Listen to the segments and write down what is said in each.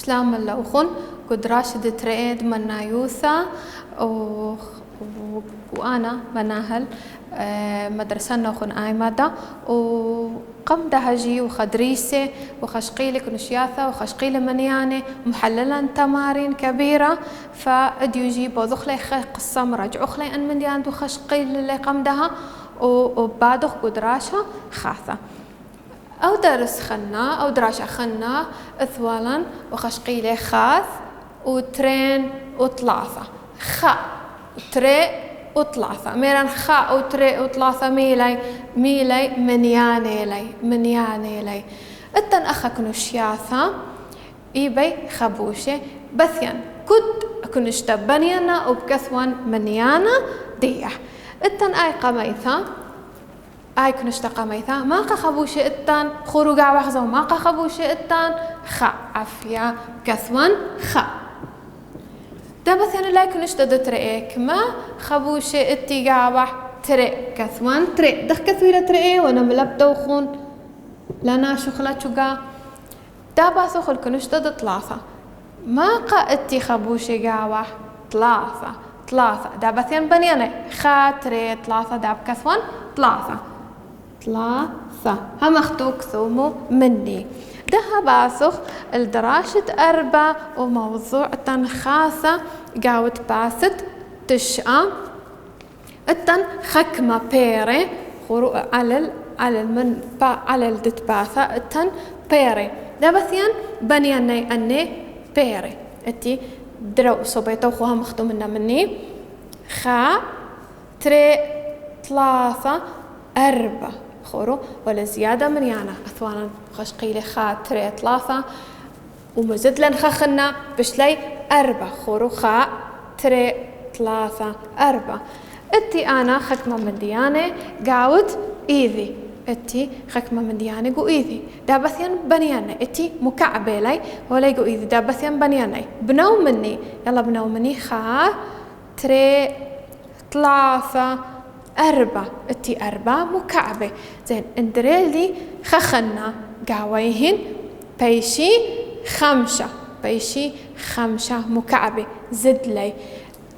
سلام اللوخن قد راشد تريد من يوثا وأنا مناهل مدرسة نوخن آي مادة وقم دهجي وخدريسة وخشقيلك نشياثة وخشقيل منيانة محللا تمارين كبيرة فأديوجي بوضخلي قصة مراجعو خلي أن منيان دو خشقيل اللي قم دها وبعدخ قدراشة خاثة أو درس خنا أو دراشة خنا إثوالا وخشقيلي خاث وترين وطلاثة خا تري وطلاثة ميران خا وتري وطلاثة ميلي منياني لي التن أخك نشياثة إيبي خبوشة بثيان كد كنشتا بنيانا وبكثوان منيانا ديح التن آي قميثة آي كنشتا قميثة ما خبوشة التن خروجا وحزة وما خبوشة التن خا عفيا كثوان خا دابا ثاني لا يكون اشتد ترئيك ما خبوشة اتجابح ترئ كثوان ترئ دخ كثيرة ترئي وانا ملبدوخون لنا شخلة شقا دابا سوخل كن اشتد ثلاثة ما قا خبوشة جابح ثلاثة دابا ثاني بنياني خا ترئ ثلاثة داب كثوان ثلاثة هم اختوك ثومو مني ده باسخ الدراشة أربع وموضوع تن خاصة قاوت باست تشأ التن خكمة بيري خرو على الدت باثة التن بيري ده بثيان بنياني أني بيري اتي درو صبيتو خوها مختو مني خا تري ثلاثة أربع خورو ولا زيادة من يانا أثوانا خشقيلي خا تري ثلاثة ومزد لن خخنا بشلي أربع خورو خا تري ثلاثة أربع اتي أنا خكمة من ديانة قاود إيذي اتي خكمة من ديانة قو إيذي دابثيان بنيانة اتي مكعبة لي ولا قو إيذي دابثيان بنيانة بنو مني يلا بنو مني خا تري ثلاثة أربع اتي أربع مكعبة زين اندريلي خخنا قاويهن بيشي خمسة مكعبة زد لي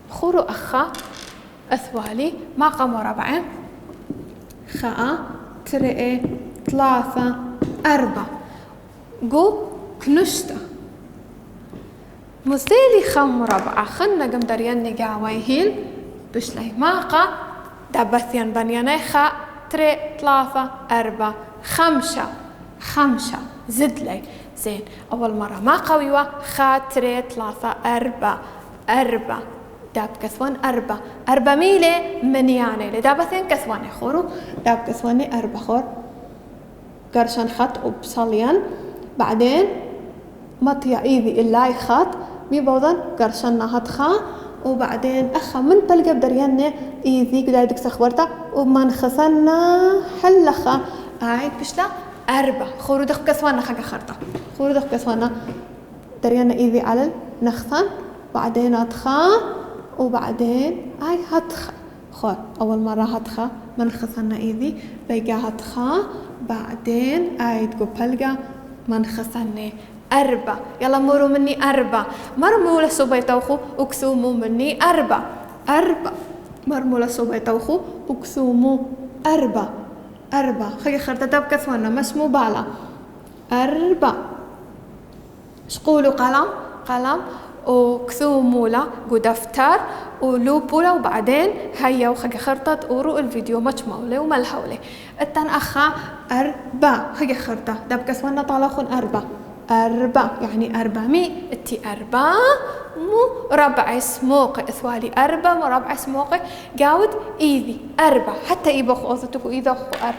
خورو أخا أثوالي ما قاموا ربعين خاء ترئي ثلاثة أربع قو كنشتا مزيلي خم ربعة خنا قم درياني قاويهن بشلي ماقا دابثيان بنياني خا تري ثلاثة أربع خمسة زد لي زين أول مرة ما قويوة خا تري ثلاثة أربع داب كثوان أربع ميلي منياني دابثيان كثواني خورو داب كثواني أربع خور قرشان خط وبصليان بعدين مطيع إيذي اللاي خط ميبوضن قرشان نهض خا وبعدين أخا من بلقى بدريانة إيذي قدايدك سخورتا ومن خسنا حلخا عايد بشلا أربع خورو دخ كسوانا خاقا خرطة خورو دخ كسوانا دريانة إيذي على النخثان بعدين هتخا وبعدين هاي هتخا خور أول مرة هتخا من خسنا إيذي بيقى هتخا بعدين عايد قو بلقى من خسنا أربع يلا مروا مني أربع مرموا لسوبيتوخو وكسوموا مني أربع مرموا لسوبيتوخو وكسوموا أربع خي خرطة داب كثوانا مسمو بالا أربع شقولوا قلم وكسوموا لا دفتر ولوبولا وبعدين هيا وخي خرطة ورو الفيديو مش مولي وملحولي التن أخا أربع خي خرطة داب كثوانا طالخون أربع يعني 400 اتي 4 مو ربع سموق اثوالي 4 مو ربع سموق قاود ايذي 4 حتى يبخ اوثتكو ايذا خو 4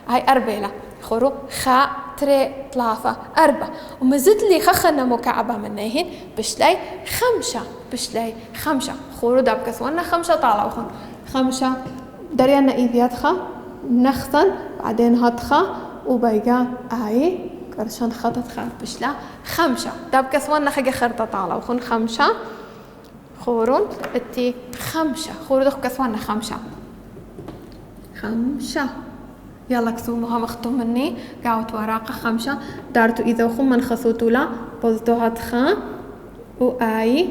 هاي 4 لا خورو خا تري 3 4 ومزد لي خخنا مكعبة منهن بشلي 5 خورو داب كسوانا 5 طالعوا 5 دريانا ايذي هتخا نخثن بعدين هتخا وبيقى هاي قرشان خطط خاف بشلا 5 داب كسوانا خجا خرطة طالع وخون 5 خورون اتي 5 خورو دخ كسوانا 5 يلا كسومها مختوم مني قاوت وراقة 5 دارتو إذا خم من خصوتو لا بولتو هات خا وآي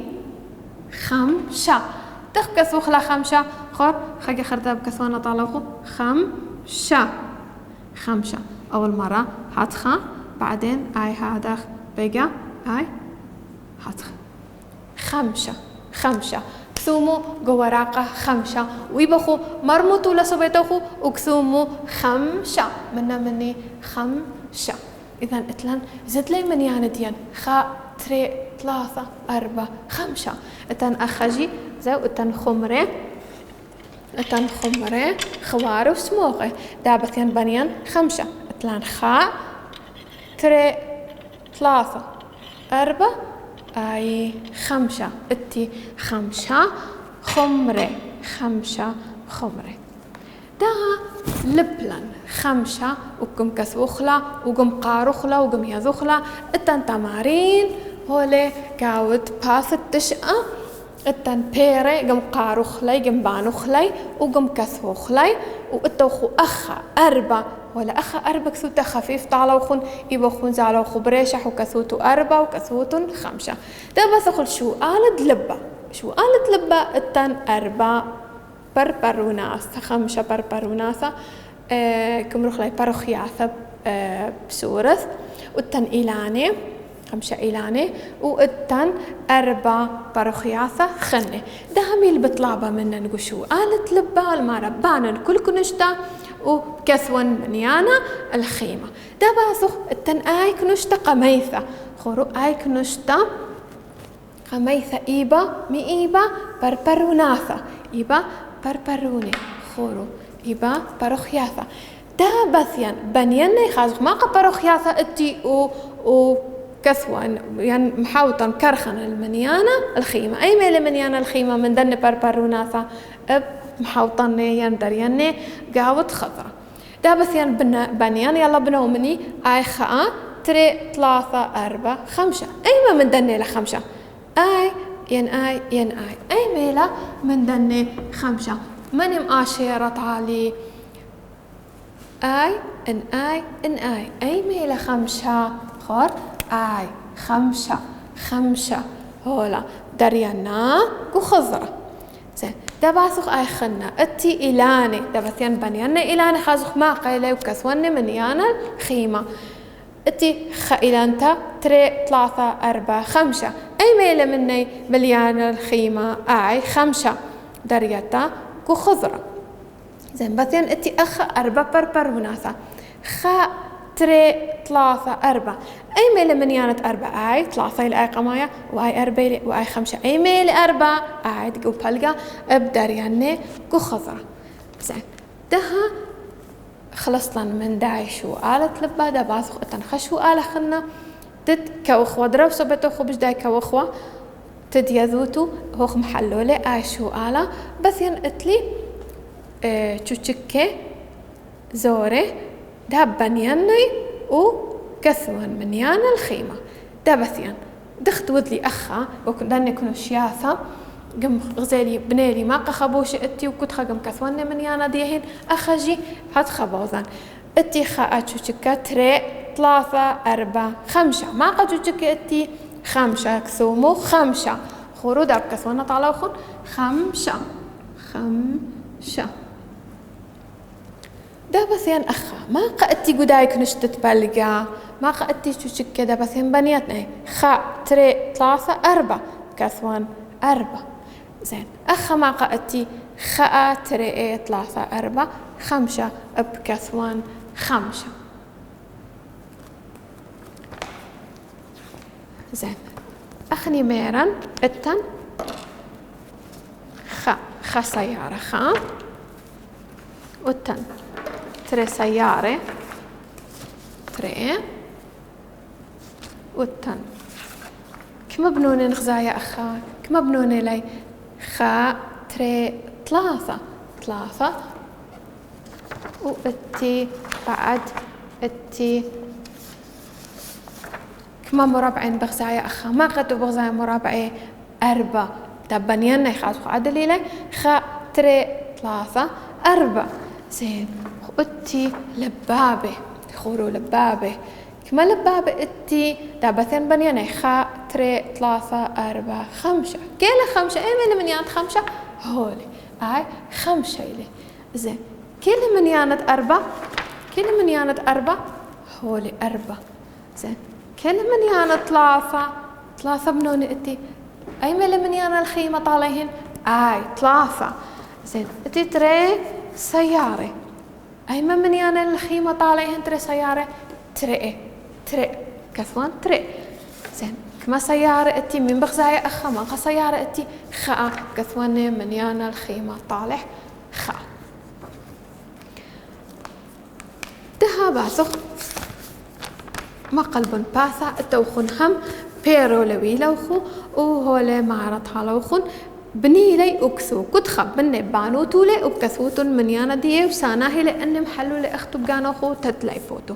خمشة تخ كسو خلا خمشة خور خاقي خرطة بكسوانا طالوخو خمشة أول مرة هات خا بعدين آي هذا بقى آي هات خمشة كسومو قوراقة خمشة ويبخو مرموتو لسبيتوخو وكسومو خمشة مني خمشة إذن إتلان زد لي من يانديان خا تري 3 4 5 إتن أخجي زو إتن خمرة خوارو سموغي دابتين بنيان 5 إتلان خا تري 3 4 أي 5 إتي 5 خمرة دا لبلن 5 وقم كسوخلا وقم قاروخلا وقم يذوخلا إتن تمارين هولي قاود باث التشقة إتن بيري قم قاروخلي قم بانوخلي وقم كسوخلي وإتوخو أخا 4 ولا أخا 4 كسوتا خفيف طالوخن يبخون زالوخو بريشح وكسوتو 4 وكسوتن 5 دا بثخل شو آلد لبا إتن 4 بربروناسة 5 بربروناسة كم روخ لي باروخياثة بسورث والتن إيلاني 5 إيلاني والتن 4 باروخياثة خنة ده هميل بطلابة منا نقشو آلت لبا المارا بانا كل كنشتا وكثون منيانا الخيمة ده باسخ التن آي كنشتا قميثة خورو آي كنشتا قميثة إيبا مئيبا بربروناثة إيبا بربروني خورو إيبا باروخياثة ده بثيان بنيان خازق ما باروخياثة اتي و كثوان يعني محاوطا كرخنا المنيانة الخيمة أي ميل منيانة الخيمة من دن بربروناثة محاوطا يندر يعني قاوت خضرة ده بثيان بنيان يلا بنو مني آي خاء 3 4 5 أي ما من دن ل5 آي ين أي ميلة من دني 5 من مآشيرة علي آي أي ميلة 5 خور آي 5 هولا دريانا وخضرة زين ده باسخ آي خنا اتي إلاني ده بثيان بنيانا إلاني خازخ ما قيلي وكسوني من يانا خيمة اتي خيلانتا 3 4 5 أي ميلة مني مليانة الخيمة آي 5 دريتا وخضرة زين بثين اتي أخ 4 بربروناثة 3 4 أي ميلة منيانة 4 آي 3 إلى آي قماية وآي 4 وآي 5 أي ميلة 4 آي تقو بلقى بدريانة وخضرة زين دها خلصنا من داعي شو آلة لبا دا باسخ اتن خشو آلة خنا تد كوخوة درب صبتو خبش داي كوخوة تد يذوتو هوخ محلولة آي شو آلة بس ين اتلي تشوشكي زوري دا بنياني و كثوان منيان الخيمة دا بس ين دخت ودلي أخا وكداني كنو شياثة قم غزالي بنيلي ما قخبوش اتي وكنت خقم كثواني من يانا ديهين أخجي هاد خبوزان اتي خاأتشو شكا 3 4 5 ما قجو شكا اتي 5 كسومو 5 خورو داب كثوانا طالوخون 5 دا بثيان أخا ما قأتي قداي كنش تتبلقا ما قأتي شو شكا دا بثيان بنياتنا 3 4 كثوان 4 زين أخا ما قأتي خاء 3 4 5 بكثوان 5 زين أخني ميران التن خا سيارة خا والتن 3 سيارة 3 والتن كما بنوني نخزايا أخا كما بنوني لي خا 3 واتي بعد اتي كما مربعين بغزايا أخا ما قدو بغزايا مربعي 4 تبنينا يخاطخو عدلي لي خا 3 4 زين واتي لبابة خورو لبابة كمل باب اتي دابثين بنياني خاء تري ثلاثة أربعة خمسة كيلا خمسة ايه من منيانة خمسة هولي اي خمسة إلي زين كيلا منيانة أربعة كيلا منيانة أربعة هولي أربعة زين كيلا منيانة ثلاثة بنوني اتي اي منيانة الخيمة طالعين اي ثلاثة زين اتي تري سيارة اي منيانة الخيمة طالعين تري سيارة تري كثوان تري زين كما سيارة اتي من بغزايا أخا ما سيارة اتي خاء كثوان منيانا الخيمة طالح خاء دها باثخ ما قلبن باثا التوخن هم بيرو لوي لوخو وهولي معرض هالوخن بني لي أكثو كنت خب مني بانوتو لي أكثوتن منيانا دي وساناهي لأن محلو لأختو بقانوخو تتلاي فوتو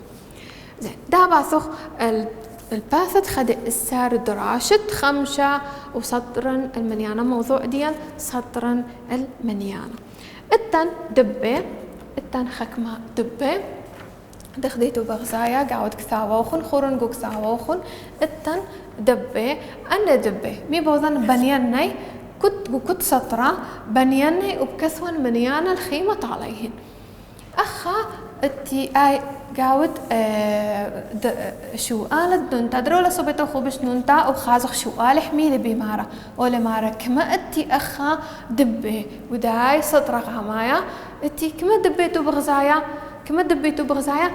زين ده باثخ الباثت خد السار دراشت خمسة وسطرا المنيانة موضوع ديال سطرا المنيانة التن دبي التن خكمة دبي دخديتو بغزايا قاعد كثاوخن خورن قو كثاوخن التن دبي أنا دبي مي بوضن بنياني كنت سطرة بنياني وبكثون منيانة الخيمة عليهن أخا اتي اي قاود شو آلت نونتا درولا صبتو خوبش نونتا وخازخ شو آل حميلي بمارا ولا مارا كما اتي أخا دبي وداي سطرق عمايا اتي كما دبيتو بغزايا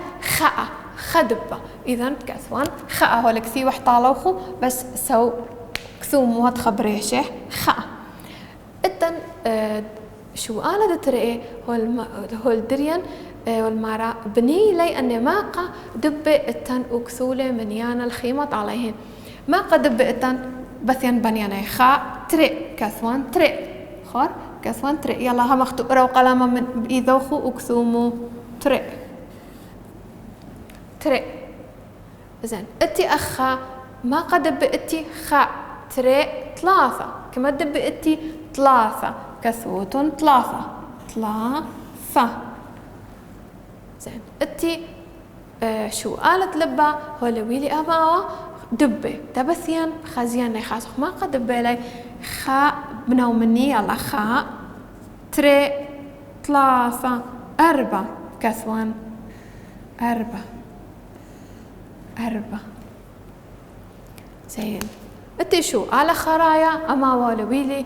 خدبة إذن كثوان خاء هو لكثي وحطالوخو بس سو كثو مواد خبريشه خاء اتن شو آلت تري هو الدريان والمارا بني لي أن ماقا دب التن أكثولة منيانا الخيمة عليهن ماقا دب التن بثيان بنيانا خاء تري كثوان تري خار كثوان تري يلا هم اختبروا قلامة من بإيذوخو أكثومو تري زين اتي أخا ماقا دب اتي خاء تري ثلاثة كما دب اتي ثلاثة كثوتن ثلاثة زين اتي شو قالت لبا هو لويلي أماوا دبي دبثيان خازيان نخاسخ ما قد دبي لي خاء بنو مني يلا خاء تري ثلاثة أربعة كثوان أربعة زين اتي شو على خرايا أماوا لويلي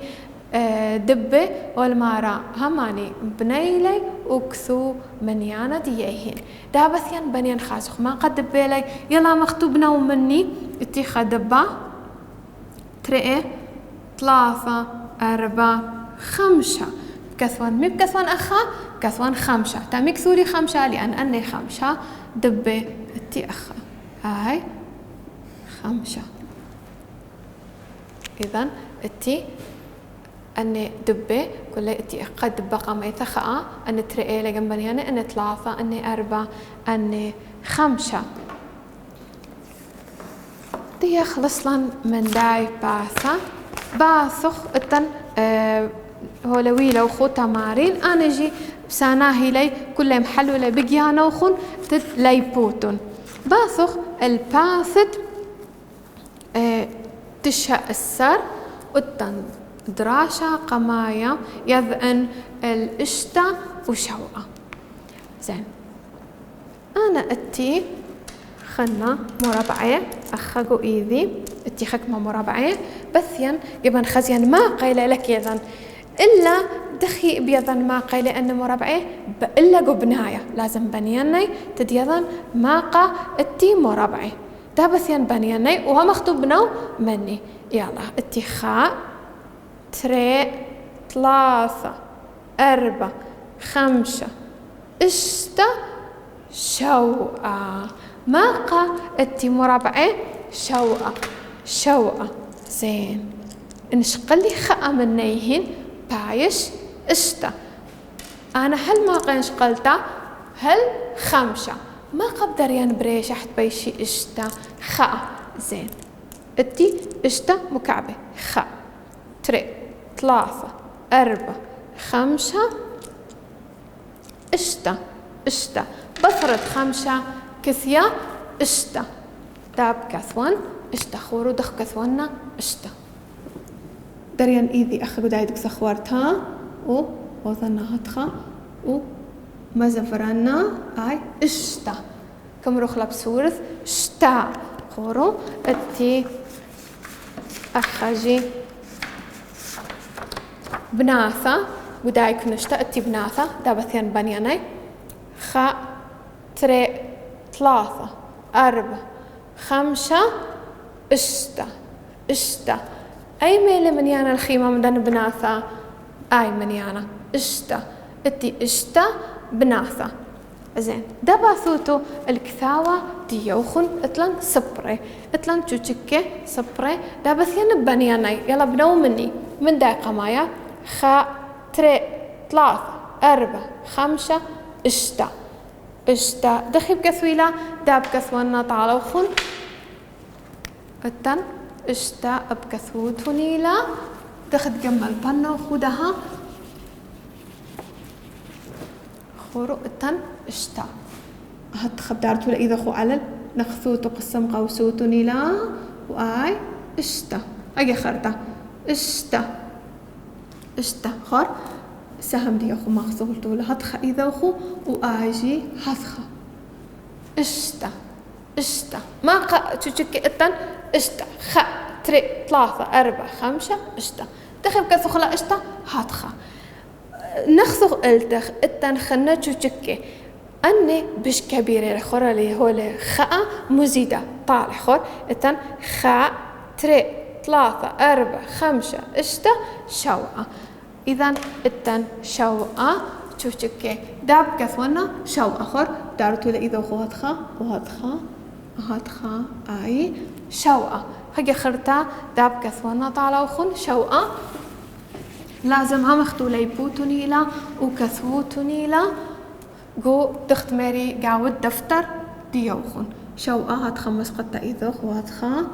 دبي والمارا هماني بنيلي وكثو منيانا ديهين دابثيان بنيان خاسخ ما قد دبيلي يلا مختوبنا ومني اتي خدبا تري ثلاثة أربعة خمسة كثوان مي بكثوان أخا كثوان خمسة تامي كثوري خمسة لأن أني خمسة دبي اتي أخا هاي خمسة إذن اتي أني دبي كل اتي قد بقى ما يتخاء أن ترئي لجنبنيانة أن ثلاثة أني أربعة أني خمسة دي خلصنا من داي باثخ التن هو لويلة وخو تمارين أنا جي بساناهي لي كل محلو لي بقيانا وخون لي بوتون باثخ الباثت تشاء السر والتن دراشة قماية يذئن الاشتا وشوقة زين أنا اتي خنا مربعية أخاقو إيذي اتي خكمة مربعية بثيا يبن خزيان ما قيل لك يذن إلا دخي بيذن ما قيل أن مربعية إلا قبناية لازم بنياني تديذن ماقا اتي مربعي دا بثيان بنياني وهم اختبناو مني يلا اتي خاء تري ثلاثة أربعة خمسة اشتا شوقة ماقا اتي مربعي شوقة زين انشقلي خاء منيهن بايش اشتا أنا هل ماقا انشقلتا هل خمسة ما قدر ينبريش أحد بيشي اشتا خاء زين اتي اشتا مكعبة خاء تري ثلاثة أربعة خمسة اشتا بثرة خمسة كثية اشتا داب كثوان اشتا خورو دخ كثوانا اشتا دريان إيذي أخي قدايدك سخوارتها و وظنا هتخا و مزفرانا آي اشتا كم روخ لبسورث شتا خورو اتي أخجي بناثة قداي كنشتا اتي بناثة دابثيان بنياني خا تري ثلاثة أربعة خمسة اشتا أي ميلة منيانا الخيمة من دان بناثة أي منيانا اشتا اتي اشتا بناثة زين دباثوتو الكثاوة ديوخن اتلان صبري اتلان تشوشكي صبري دابثيان بنياني يلا بنو مني من دايقة مايا خا تري ثلاثة أربعة خمسة اشتا دخي بكثويلة داب كثوانا طالوخن اتن اشتا بكثوتونيلا دخد جمال بنا وخدها خورو اتن اشتا هاد خبدارتو لإذا خو علل نخثوتو قسم قوسوتونيلا وآي اشتا اجي خرطة اشتا خور سهم دي أخو مخصولتو لهدخ إذا أخو وآجي هثخة اشتا ما تشكي اتن اشتا خا تري ثلاثة أربعة خمسة اشتا دخل كثخلا اشتا هاتخا نخثخ التخ اتن خنا تشكي أني بش كبيرة خورا لي هو خا مزيدة طالع خور اتن خا تري ثلاثة أربعة خمسة اشتا شوعة إذن اتن شوعة تشكي داب كثونا شوعة خور دارتو لإذا خو هاتخا آي شوعة هجي خرطة داب كثوانا طالع وخن شوعة لازم هم اختو ليبوتوني لا وكثوتوني لا جو تختمري قاود دفتر ديوخن شوعة هاتخمس قطة إذا خواتخا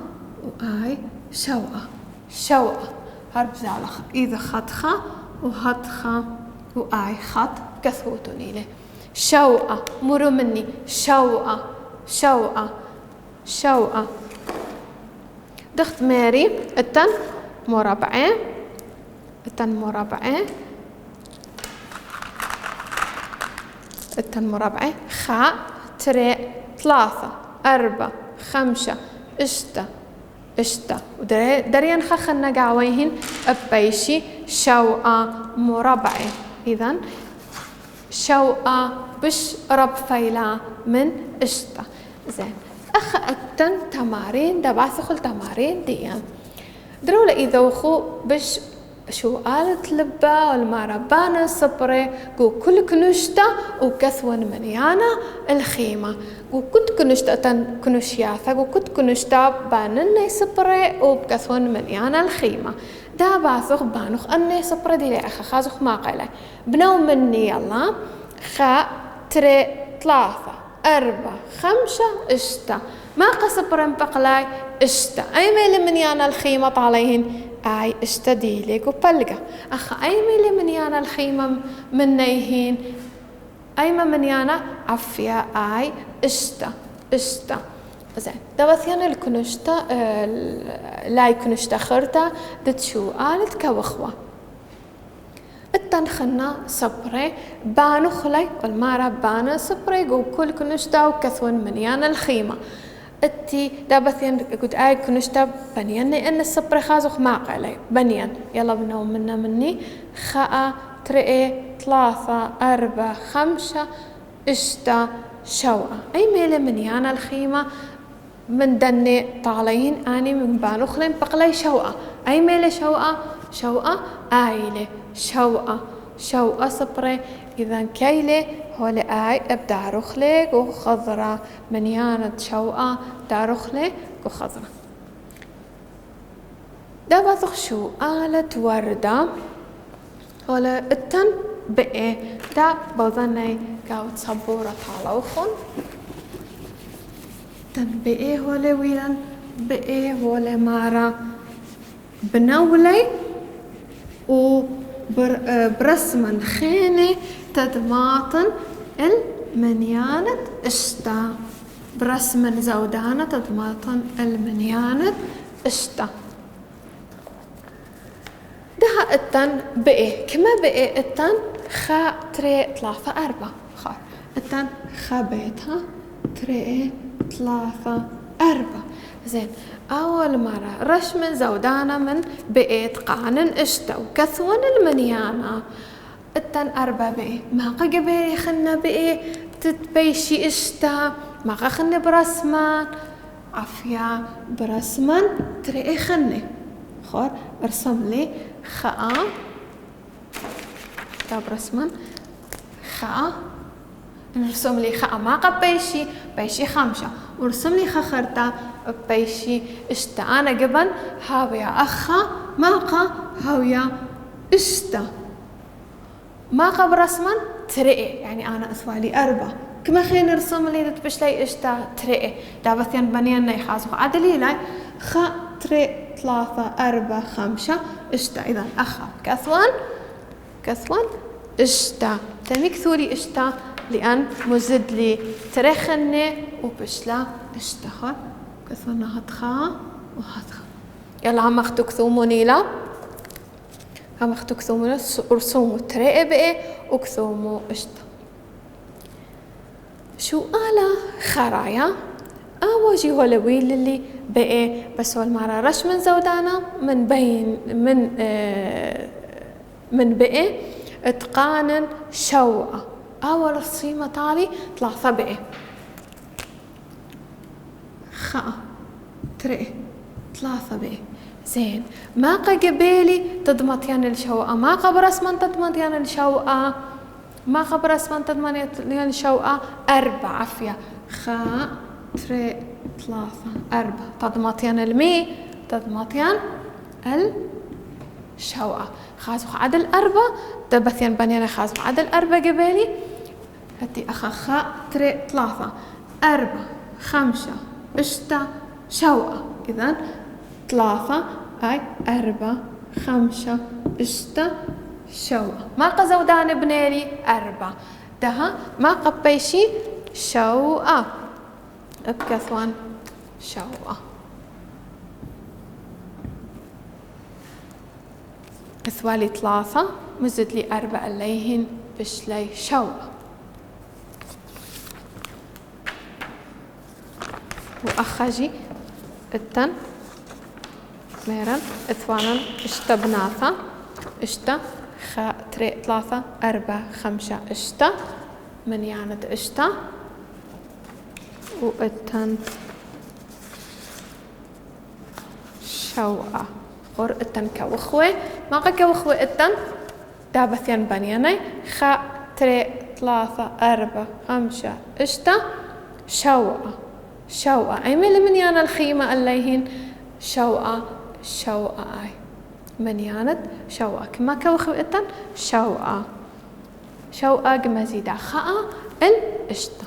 وآي شوعة هرب زالخ إذا خطخا وهاتخا وآي خط كثوتوني له شوعة مرو مني شوعة دخت ماري اتن مربعة خا تري ثلاثة أربعة خمسة اشتا ودريان خخنا قاويهن أبيشي شوعة مربعة إذن شوعة بش رب فيلا من اشتا زين أخ أتن تمارين دبعثخل تمارين ديان درولة إذا وخو بش شو قالت لبا والماربانا صبري قو كل كنشتا وكثون منيانا الخيمة قو كنت كنشتا أتن كنشياثا قو كنت كنشتا بانني صبري وبكثون منيانا الخيمة دا باثخ بانخ أني صبري دي لأخا خازخ ما قيلي بنو مني يلا خا تري ثلاثة أربعة خمسة اشتا ما قصبرن بقلاي اشتا أي ميل منيانا الخيمة طاليهن أي اشتا ديليك وبلقى أخ أي ميل منيانا الخيمة منيهن أي ما منيانا عفيا أي اشتا زين دبثيان الكنشتا لا يكنشتا خرتا دتشو قالت كوخوة التنخنا صبري بانو خلي والمارا بانا صبري قو كل كنشتا وكثون منيانا الخيمة اتي دابثيان قد آي كنشتا بنياني ان الصبري خازوخ ما قالي بنيان يلا بنو منا مني خاء ترئي ثلاثة أربعة خمسة اشتا شوعة أي ميلة منيانا الخيمة من دني طالعين أني من بانو خلين بقلي شوعة أي ميلة شوعة آيلة شوعة صبري إذا كيلة هولي آي أبدأ رخلك وخضرة منيانة شوعة دارخلك وخضرة دا بذخ شو آلة وردة ولا التن بقى دا بظني قاوت صبورة طالوخن تن بقى ولا ويلان بقى ولا مارا بنولي وبرسمن خيني تدماطن المنيانة اشتا برسم زودانة تضمطن المنيانة اشتا ده التن بقي كما بقي التن خا تري طلافة أربعة خار التن خا بيتها تري طلافة أربعة زين أول مرة رشم زودانة من بقيت قانن اشتا وكثون المنيانة التن أربعة بقي ما قبل خلنا بقي تتبيشي اشتا ما خلنا برسمان عفيا برسمان تري خلني خار ارسم لي خاء كتاب رسما خاء نرسم لي خاء ما قبيشي بيشي خمسة ورسم لي خخرتا بيشي اشتا أنا قبل هاويا أخا ما قا هاويا اشتا ما قب رسما ترئي يعني أنا أسوالي أربعة كما خي نرسم لي تبش لي اشتا ترئي دابثين بنينا يخازو عدلي لاي خاء ترئ ثلاثة أربعة خمسة اشتا إذا أخا كثوان اشتا تاني كثولي اشتا لأن مزد لي ترخني وبشلا اشتخر كثوان هاتخا وهاتخا يلا هم اختو كثوموني لا هم اختو كثوموني ارسومو ترئي بقى وكثومو اشتا شو آلا خرايا أواجي هولويل اللي بقى بس والمرة رش من زودانا من بين من بقى اتقانن شوقة أول الصيمة تالي ثلاثة بقى خاء تري ثلاثة بقى زين ما قبيلي تضمطيان الشوقة ما قبر اسمان تضمطيان الشوقة ما قبر اسمان تضمطيان الشوقة أربعة عفيا خاء تري ثلاثة أربعة تضمطيان المي تضمطيان الشوقة خازو عدل أربعة دبثيان بنيانا خازو عدل أربعة قبالي هتي أخا خاء تري ثلاثة أربعة خمسة اشتا شوقة إذن ثلاثة أي أربعة خمسة اشتا شوقة ما قزودان بنيلي أربعة دها ما قبيشي شوقة بكثوان شوقة كثوالي ثلاثة مزد لي أربعة الليهن بشلي شوقة وأخجي التن ميرن اثوانا اشتا بناثة اشتا خا تري ثلاثة أربعة خمسة اشتا من ياند اشتا والتن شوقة قر التن كوخوة ما كوخوة التن دابثيان بنياني خا تري ثلاثة أربعة خمسة اشتا شوقة شوقة أي من يانا الخيمة الليهن شوقة أي من ياند شوقة كما كوخوة التن شوقة مزيدة خاء الاشتا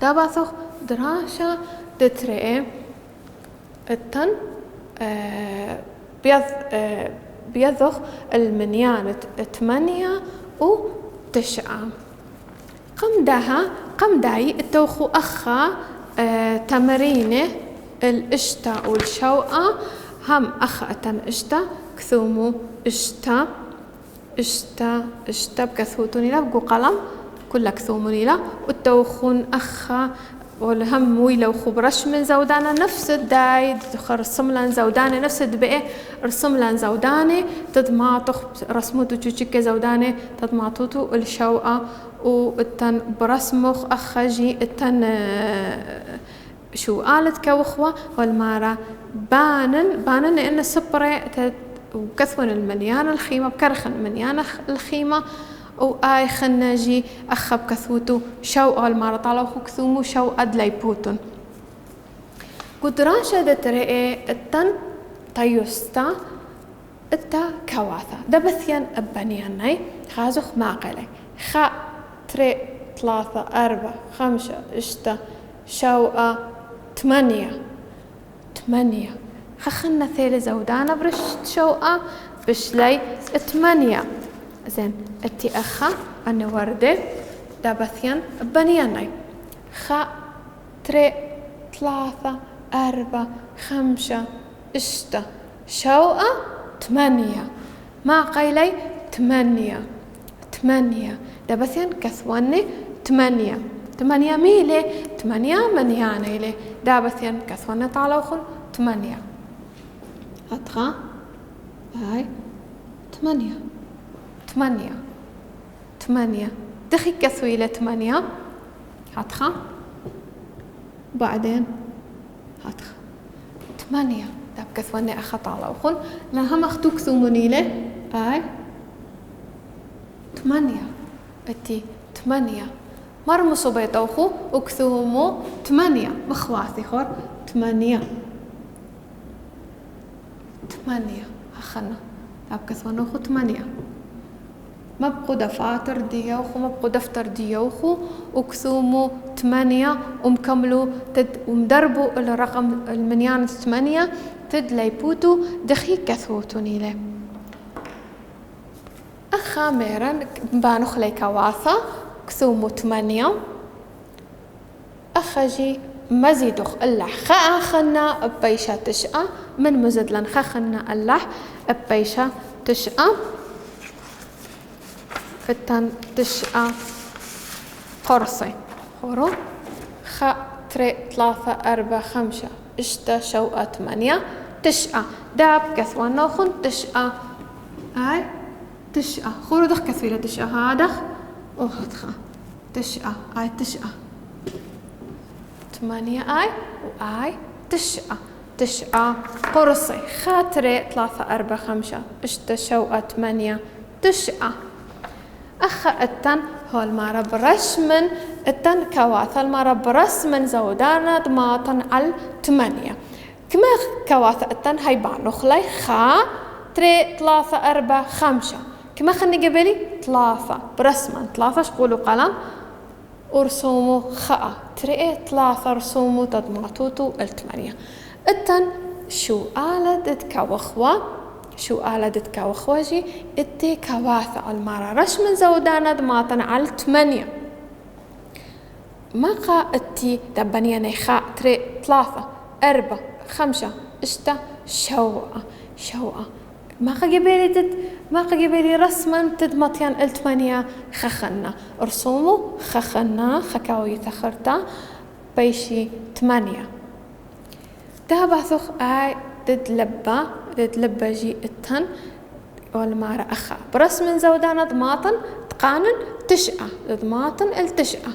دابثوخ دراشة دترئ التن بيضخ المنيانة 8 و9 قم داي التوخو أخا تمرينه الاشتا والشوقة هم أخا أتن اشتا كثومو اشتا بكثوتوني لا بقو قلم كلها كثوموني لا والتوخون أخا والهم ويلو خبرش من زودانة نفس الدايد رسم لان زودانة نفس الدبئة رسم لان زودانة تضماطخ رسموتو تشوشك زودانة تضماطوتو الشوقة والتن برسمخ أخجي التن شو قالت كوخوة والمارة بانن إن السبرة وكثون المليانة الخيمة بكرخن مليانة الخيمة وآي خناجي أخب كثوتو شوقة المارة طالو كثومو شوقة دلايبوتون قدراشة دترئي التن تيوستا التا كواثا دبثيان أبانياني خازوخ ماقلي خا تري 3 4 5 اشتا شوقة 8 خخنا ثيلي زودانا برشت شوقة بشلي 8 زين اتي أخا أنا وردة دابثيان بنياني خا 3 4 5 6 شوقة 8 ما قيلي 8 دبثين كثواني 8 ميلي 8 منياني لي دابثين كثواني تعالوخن 8 أتغى هاي 8 دخي كثوي ل 8 هاتخا بعدين هاتخا 8 داب كثواني أخط على وخن لهم أختو كثومني له آي 8 أتي 8 مرمسو بيتوخو وكثومو 8 مخواثي خور 8 أخنا داب كثواني وخو 8 مبقو دفاتر ديوخو مبقو دفتر ديوخو وكثومو 8 ومكملو ومدربو الرقم المنيان 8 ليبوتو دخي كثوتوني له أخا ميران بانوخ لي كواثا كثومو 8 أخجي مزيدوخ اللح خا خنا بيشا تشقى من مزدلن خا خنا اللح بيشا تشقى فتن تشقى قرصي خورو خا 3 4 5 اشتا شوقة 8 تشقى داب كثوان نوخن تشقى هاي تشقى خورو دخ كثويلة تشقى هادخ وهدخا تشقى هاي تشقى 8 آي وآي تشقى قرصي خا 3 4 5 اشتا شوقة 8 تشقى أخا التن هو المارا برسمن التن كواث المارا برسمن زودانا دماطن على 8 كما كواث التن هاي بانوخلي خا 3 4 5 كما خلني قبلي 3 برسمن 3 شقولوا قلم ورسومو خا 3 رسومو تدماطوتو 8 التن شو آلة كوخوجي اتي كواثة المارا رش من زودانا دماطن على 8 ما قا اتي دبنيا نيخا 3 4 5 اشتا شوقة ما قا قبيلي رسما تدمطيان 8 خخنا رسومو خخنا خكاوي ثخرتا بيشي 8 دابثوخ آي تتلبى جي التن والمارا أخا برسم زودانا ضماطن تقانن تشقى ضماطن التشقى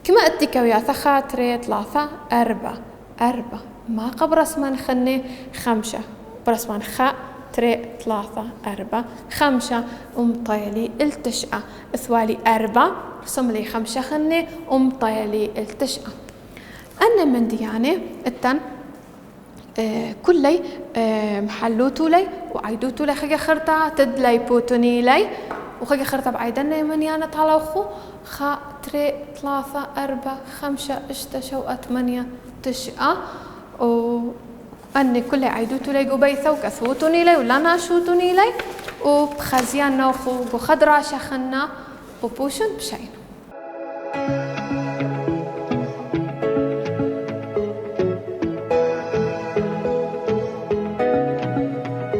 كما اتكويا ثخا 3 4 ما قبل رسمان خني 5 برسمان خا 3 4 5 طيلي التشقى ثوالي 4 رسم لي 5 خني طيلي التشقى أنا من دياني التن كلي محلوتو لي وعيدوتو لي خجا خرطة تدلي بوتوني لي وخجا خرطة بعيدنا من يانا طالوخو خا 3 4 5 اشتا شوقة 8 تشقى وأني كلي عيدوتو لي قبيثة وكثوتوني لي ولا ناشوتوني لي وبخزيان نوخو وخدرا شخنا وبوشن بشين